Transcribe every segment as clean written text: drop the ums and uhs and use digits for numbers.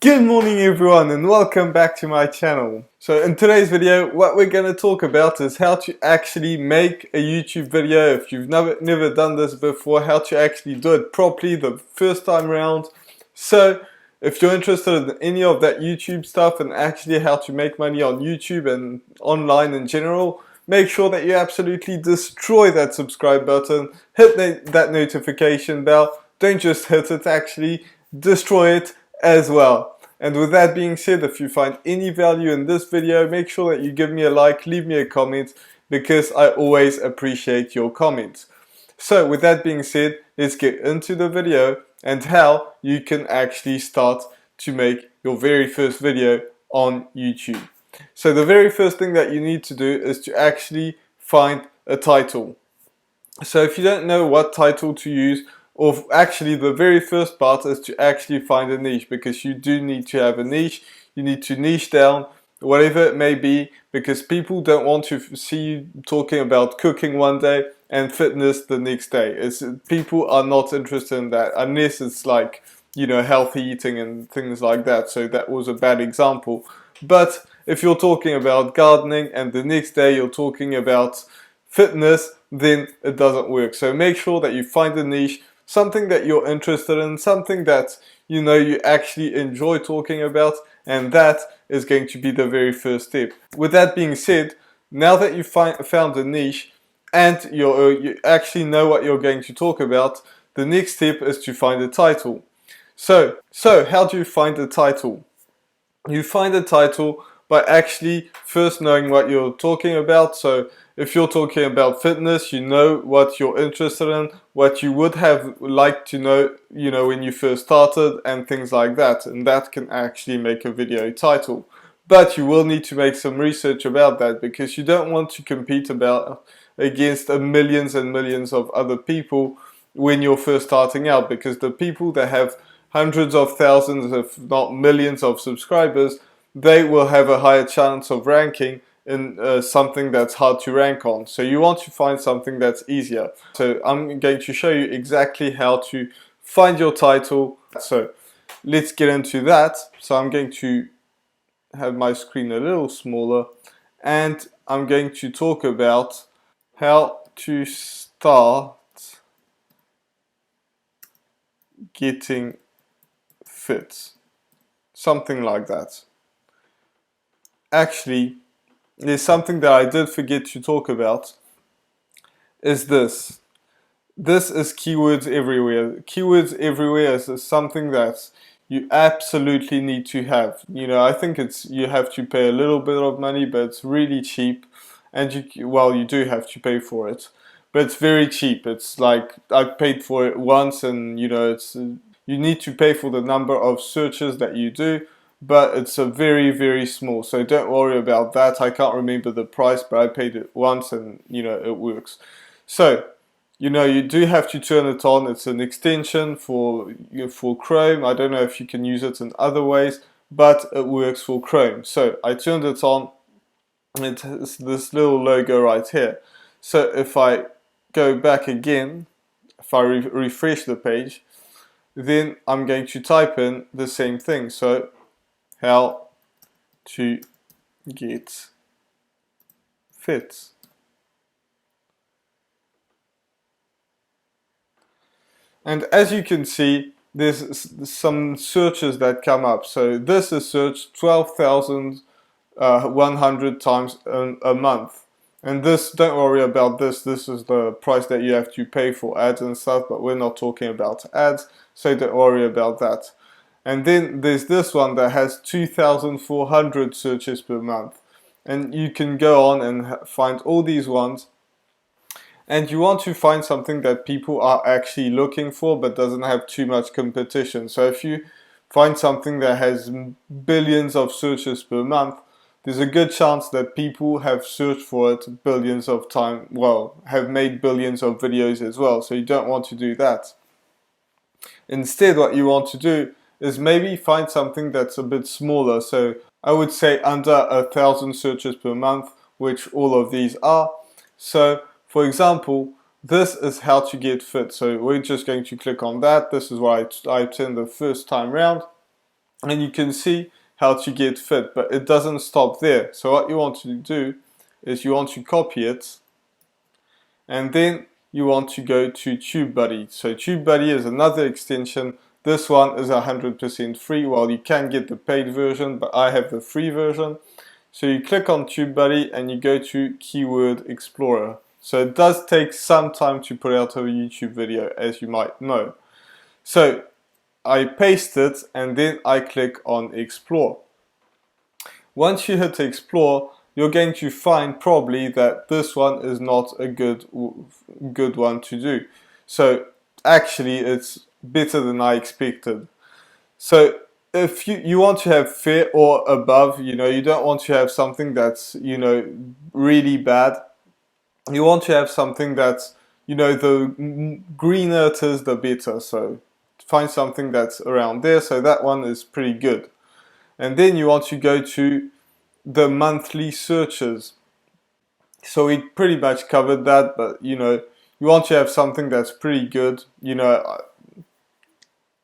Good morning everyone and welcome back to my channel. So in today's video what we're going to talk about is how to actually make a YouTube video. If you've never done this before, how to actually do it properly the first time around. So if you're interested in any of that YouTube stuff and actually how to make money on YouTube and online in general, make sure that you absolutely destroy that subscribe button, hit that notification bell. Don't just hit it, actually destroy it as well. And with that being said, if you find any value in this video, make sure that you give me a like, leave me a comment, because I always appreciate your comments. So with that being said, let's get into the video and how you can actually start to make your very first video on YouTube. So the very first thing that you need to do is to actually find a title. So if you don't know what title to use, or actually the very first part is to actually find a niche, because you do need to have a niche. You need to niche down whatever it may be, because people don't want to see you talking about cooking one day and fitness the next day. People are not interested in that unless it's like, you know, healthy eating and things like that. So that was a bad example. But if you're talking about gardening and the next day you're talking about fitness, then it doesn't work. So make sure that you find a niche, something that you're interested in, something that you know you actually enjoy talking about, and that is going to be the very first step. With that being said, now that you've found a niche and you actually know what you're going to talk about, the next step is to find a title. So how do you find a title? You find a title by actually first knowing what you're talking about. So if you're talking about fitness, you know what you're interested in, what you would have liked to know, you know, when you first started and things like that. And that can actually make a video title. But you will need to make some research about that, because you don't want to compete against millions and millions of other people when you're first starting out, because the people that have hundreds of thousands, if not millions of subscribers, they will have a higher chance of ranking in something that's hard to rank on. So you want to find something that's easier. So I'm going to show you exactly how to find your title. So let's get into that. So I'm going to have my screen a little smaller, and I'm going to talk about how to start getting fit, something like that. Actually, there's something that I did forget to talk about, is this. This is keywords everywhere. Keywords everywhere is something that you absolutely need to have. You know, I think you have to pay a little bit of money, but it's really cheap. And you do have to pay for it, but it's very cheap. It's like I paid for it once, and you know, you need to pay for the number of searches that you do, but it's a very small, so don't worry about that. I can't remember the price, but I paid it once and you know it works. So you know, you do have to turn it on. It's an extension for Chrome. I don't know if you can use it in other ways, but it works for Chrome. So I turned it on. It has this little logo right here. So if I go back again, if I refresh the page, then I'm going to type in the same thing. So how to get fit. And as you can see, there's some searches that come up. So this is searched 12,100 times a month. And this, don't worry about this. This is the price that you have to pay for ads and stuff, but we're not talking about ads, so don't worry about that. And then there's this one that has 2,400 searches per month. And you can go on and find all these ones. And you want to find something that people are actually looking for, but doesn't have too much competition. So if you find something that has billions of searches per month, there's a good chance that people have searched for it billions of times, well, have made billions of videos as well. So you don't want to do that. Instead, what you want to do is maybe find something that's a bit smaller. So I would say under 1,000 searches per month, which all of these are. So for example, this is how to get fit. So we're just going to click on that. This is what I typed in the first time round. and you can see how to get fit, but it doesn't stop there. So what you want to do is you want to copy it, and then you want to go to TubeBuddy. So TubeBuddy is another extension. This one is 100% free. Well, you can get the paid version, but I have the free version. So you click on TubeBuddy and you go to Keyword Explorer. So it does take some time to put out a YouTube video, as you might know. So I paste it and then I click on Explore. Once you hit Explore, you're going to find probably that this one is not a good one to do. So actually it's better than I expected. So if you want to have fair or above, you don't want to have something that's, really bad. You want to have something that's, the greener it is, the better. So find something that's around there. So that one is pretty good. And then you want to go to the monthly searches. So we pretty much covered that, but you want to have something that's pretty good,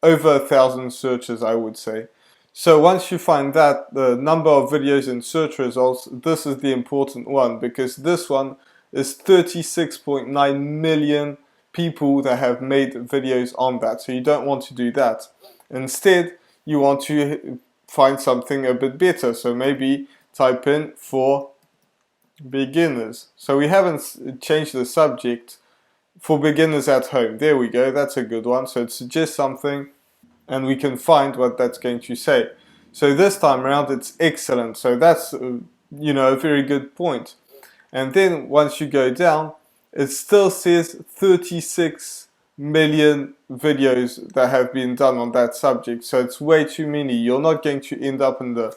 over 1,000 searches, I would say. So once you find that, the number of videos in search results, this is the important one, because this one is 36.9 million people that have made videos on that. So you don't want to do that. Instead, you want to find something a bit better. So maybe type in for beginners. So we haven't changed the subject. For beginners at home. There we go. That's a good one. So it suggests something and we can find what that's going to say. So this time around it's excellent. So that's a very good point. And then once you go down, it still says 36 million videos that have been done on that subject. So it's way too many. You're not going to end up in the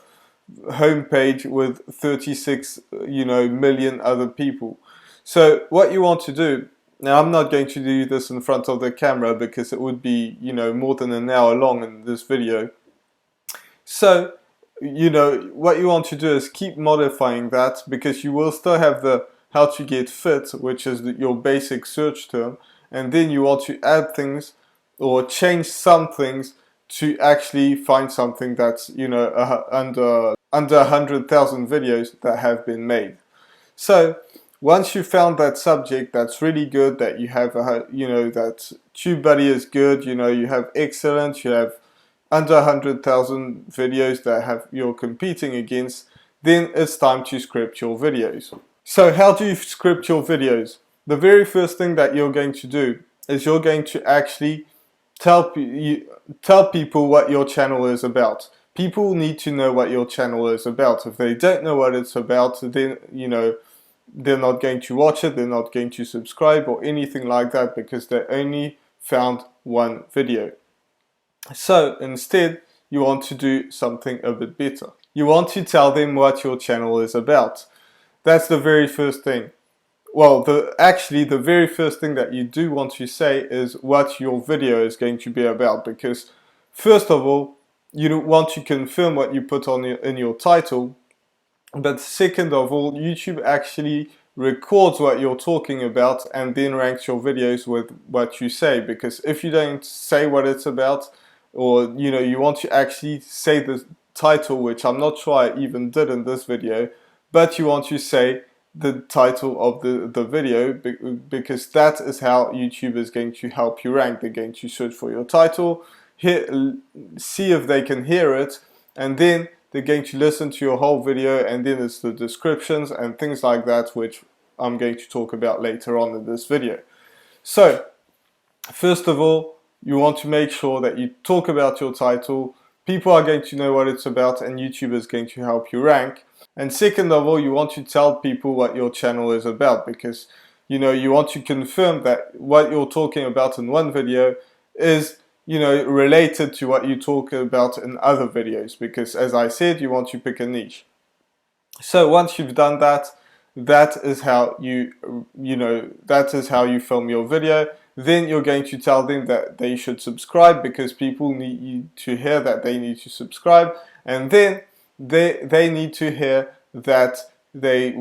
homepage with 36 million other people. So what you want to do, now I'm not going to do this in front of the camera because it would be more than an hour long in this video. So what you want to do is keep modifying that, because you will still have the how to get fit, which is your basic search term, and then you want to add things or change some things to actually find something that's under 100,000 videos that have been made. So once you found that subject that's really good, that you have that TubeBuddy is good, you have excellent, you have under 100,000 videos that you're competing against, then it's time to script your videos. So how do you script your videos? The very first thing that you're going to do is you're going to actually tell people what your channel is about. People need to know what your channel is about. If they don't know what it's about, then they're not going to watch it, they're not going to subscribe or anything like that, because they only found one video. So instead, you want to do something a bit better. You want to tell them what your channel is about. That's the very first thing. Well, actually the very first thing that you do want to say is what your video is going to be about, because first of all, you want to confirm what you put in your title, but second of all, YouTube actually records what you're talking about and then ranks your videos with what you say. Because if you don't say what it's about, or you want to actually say the title, which I'm not sure I even did in this video, but you want to say the title of the video, because that is how YouTube is going to help you rank. They're going to search for your title, see if they can hear it, and then they're going to listen to your whole video, and then it's the descriptions and things like that, which I'm going to talk about later on in this video. So first of all, you want to make sure that you talk about your title. People are going to know what it's about, and YouTube is going to help you rank. And second of all, you want to tell people what your channel is about, because you want to confirm that what you're talking about in one video is related to what you talk about in other videos, because as I said, you want to pick a niche. So once you've done that, that is how you film your video. Then you're going to tell them that they should subscribe, because people need to hear that they need to subscribe, and then they need to hear that they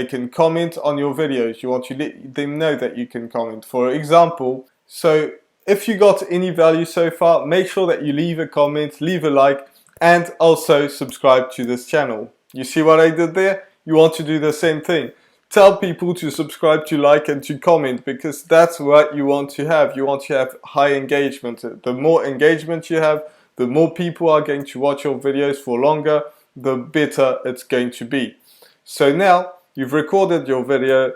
can comment on your videos. You want to let them know that you can comment. For example, so if you got any value so far, make sure that you leave a comment, leave a like, and also subscribe to this channel. You see what I did there? You want to do the same thing. Tell people to subscribe, to like, and to comment, because that's what you want to have. You want to have high engagement. The more engagement you have, the more people are going to watch your videos for longer, the better it's going to be. So now you've recorded your video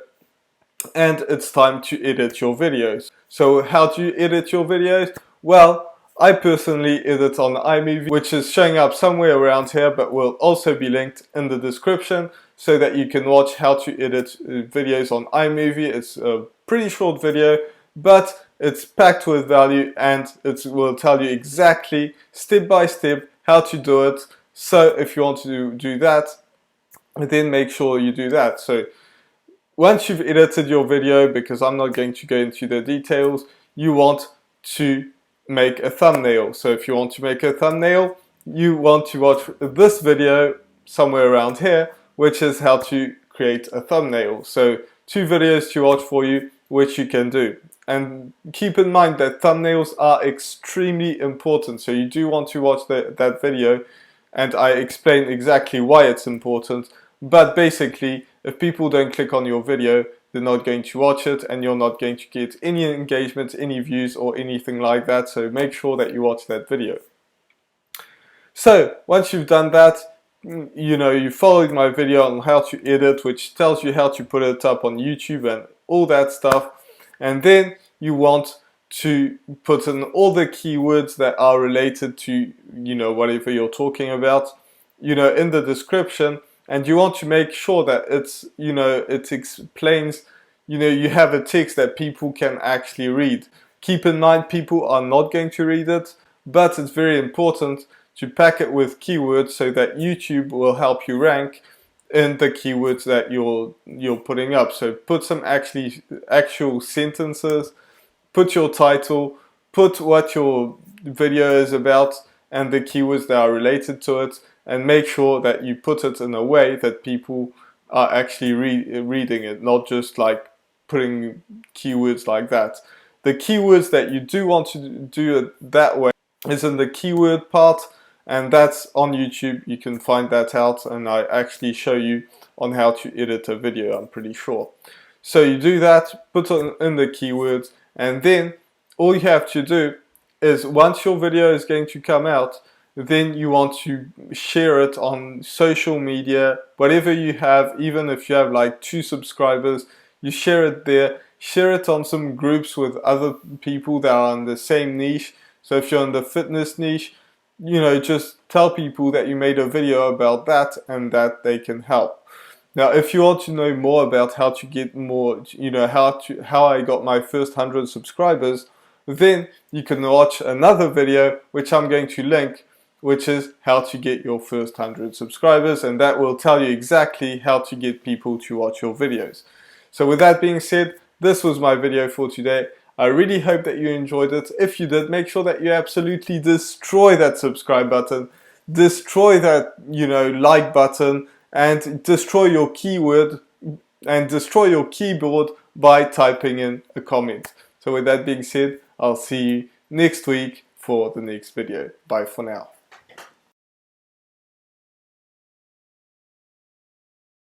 and it's time to edit your videos. So how do you edit your videos? Well, I personally edit on iMovie, which is showing up somewhere around here, but will also be linked in the description so that you can watch how to edit videos on iMovie. It's a pretty short video, but it's packed with value, and it will tell you exactly step by step how to do it. So if you want to do that, then make sure you do that. So once you've edited your video, because I'm not going to go into the details, you want to make a thumbnail. So if you want to make a thumbnail, you want to watch this video somewhere around here, which is how to create a thumbnail. So 2 videos to watch for you, which you can do. And keep in mind that thumbnails are extremely important. So you do want to watch that video, and I explain exactly why it's important. But basically, if people don't click on your video, they're not going to watch it, and you're not going to get any engagement, any views, or anything like that. So make sure that you watch that video. So once you've done that, you know, you followed my video on how to edit, which tells you how to put it up on YouTube and all that stuff. And then you want to put in all the keywords that are related to, you know, whatever you're talking about, you know, in the description. And you want to make sure that it's, you know, it explains, you know, you have a text that people can actually read. Keep in mind, people are not going to read it, but it's very important to pack it with keywords so that YouTube will help you rank in the keywords that you're putting up. So put some actual sentences, put your title, put what your video is about and the keywords that are related to it, and make sure that you put it in a way that people are actually reading it, not just like putting keywords like that. The keywords that you do want to do it that way is in the keyword part, and that's on YouTube. You can find that out, and I actually show you on how to edit a video, I'm pretty sure. So you do that, put in the keywords, and then all you have to do is, once your video is going to come out, then you want to share it on social media, whatever you have. Even if you have like 2 subscribers, you share it there. Share it on some groups with other people that are in the same niche. So if you're in the fitness niche, you know, just tell people that you made a video about that and that they can help. Now, if you want to know more about how to get more, you know, how I got my first 100 subscribers, then you can watch another video which I'm going to link, which is how to get your first 100 subscribers, and that will tell you exactly how to get people to watch your videos. So with that being said, this was my video for today. I really hope that you enjoyed it. If you did, make sure that you absolutely destroy that subscribe button, destroy that, you know, like button, and destroy your keyword and destroy your keyboard by typing in a comment. So with that being said, I'll see you next week for the next video. Bye for now.